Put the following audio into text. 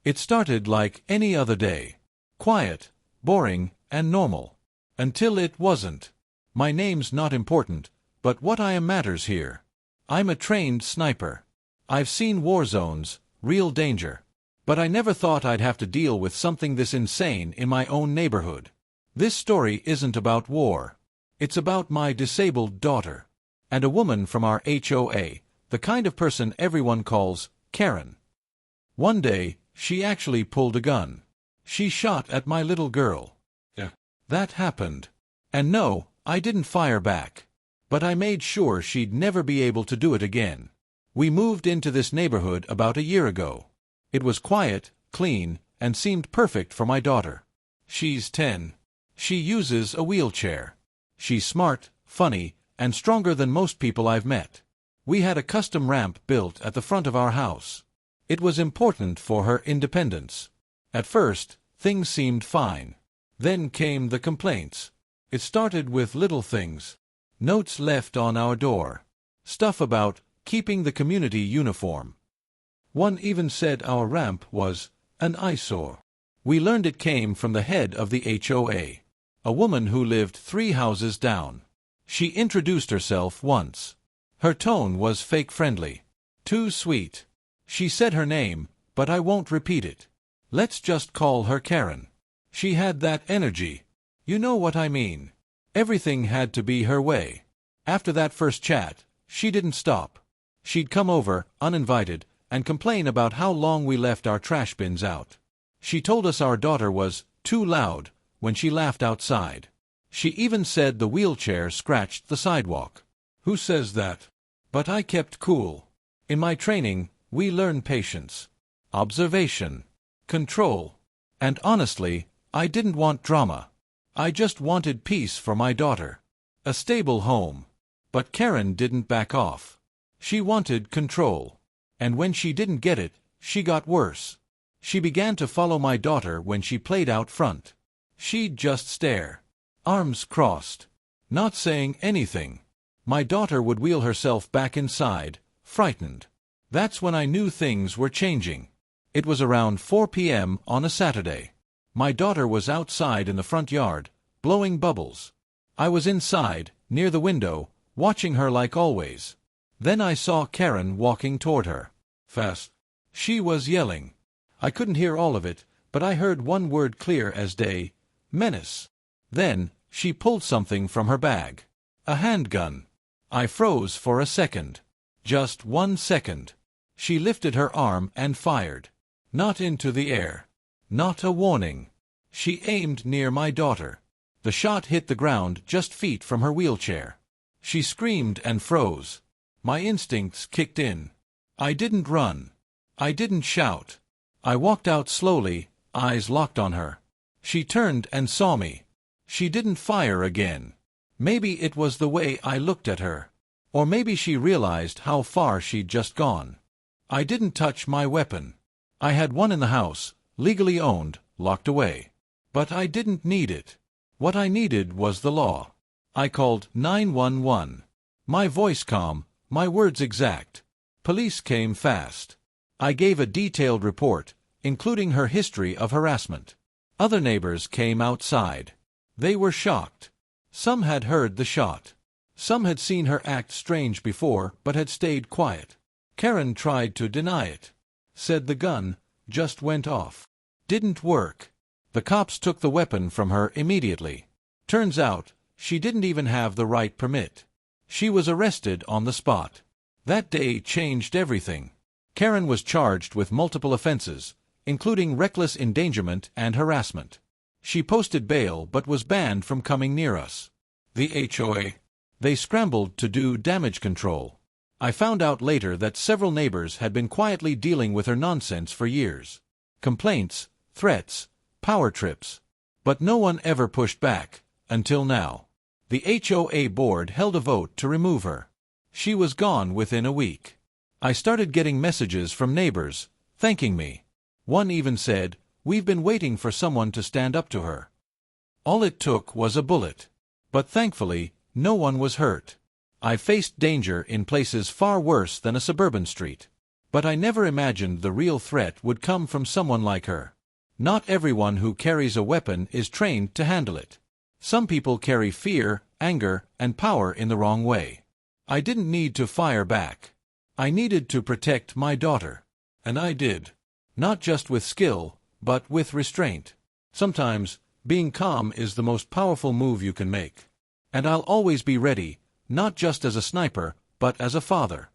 It started like any other day. Quiet, boring, and normal. Until it wasn't. My name's not important, but what I am matters here. I'm a trained sniper. I've seen war zones, real danger. But I never thought I'd have to deal with something this insane in my own neighborhood. This story isn't about war. It's about my disabled daughter. And a woman from our HOA, the kind of person everyone calls Karen. One day, she actually pulled a gun. She shot at my little girl. Yeah. That happened. And no, I didn't fire back. But I made sure she'd never be able to do it again. We moved into this neighborhood about a year ago. It was quiet, clean, and seemed perfect for my daughter. She's 10. She uses a wheelchair. She's smart, funny, and stronger than most people I've met. We had a custom ramp built at the front of our house. It was important for her independence. At first, things seemed fine. Then came the complaints. It started with little things. Notes left on our door. Stuff about keeping the community uniform. One even said our ramp was an eyesore. We learned it came from the head of the HOA, a woman who lived 3 houses down. She introduced herself once. Her tone was fake friendly. Too sweet. She said her name, but I won't repeat it. Let's just call her Karen. She had that energy. You know what I mean. Everything had to be her way. After that first chat, she didn't stop. She'd come over, uninvited, and complain about how long we left our trash bins out. She told us our daughter was too loud when she laughed outside. She even said the wheelchair scratched the sidewalk. Who says that? But I kept cool. In my training, we learn patience, observation, control. And honestly, I didn't want drama. I just wanted peace for my daughter. A stable home. But Karen didn't back off. She wanted control. And when she didn't get it, she got worse. She began to follow my daughter when she played out front. She'd just stare, arms crossed, not saying anything. My daughter would wheel herself back inside, frightened. That's when I knew things were changing. It was around 4 p.m. on a Saturday. My daughter was outside in the front yard, blowing bubbles. I was inside, near the window, watching her like always. Then I saw Karen walking toward her. Fast. She was yelling. I couldn't hear all of it, but I heard one word clear as day. Menace. Then, she pulled something from her bag. A handgun. I froze for a second. Just 1 second. She lifted her arm and fired. Not into the air. Not a warning. She aimed near my daughter. The shot hit the ground just feet from her wheelchair. She screamed and froze. My instincts kicked in. I didn't run. I didn't shout. I walked out slowly, eyes locked on her. She turned and saw me. She didn't fire again. Maybe it was the way I looked at her. Or maybe she realized how far she'd just gone. I didn't touch my weapon. I had one in the house, legally owned, locked away. But I didn't need it. What I needed was the law. I called 911. My voice calm, my words exact. Police came fast. I gave a detailed report, including her history of harassment. Other neighbors came outside. They were shocked. Some had heard the shot. Some had seen her act strange before but had stayed quiet. Karen tried to deny it. Said the gun just went off. Didn't work. The cops took the weapon from her immediately. Turns out, she didn't even have the right permit. She was arrested on the spot. That day changed everything. Karen was charged with multiple offenses, including reckless endangerment and harassment. She posted bail but was banned from coming near us. The HOA. They scrambled to do damage control. I found out later that several neighbors had been quietly dealing with her nonsense for years. Complaints, threats, power trips. But no one ever pushed back, until now. The HOA board held a vote to remove her. She was gone within a week. I started getting messages from neighbors, thanking me. One even said, "We've been waiting for someone to stand up to her." All it took was a bullet. But thankfully, no one was hurt. I faced danger in places far worse than a suburban street. But I never imagined the real threat would come from someone like her. Not everyone who carries a weapon is trained to handle it. Some people carry fear, anger, and power in the wrong way. I didn't need to fire back. I needed to protect my daughter. And I did. Not just with skill, but with restraint. Sometimes, being calm is the most powerful move you can make. And I'll always be ready, not just as a sniper, but as a father.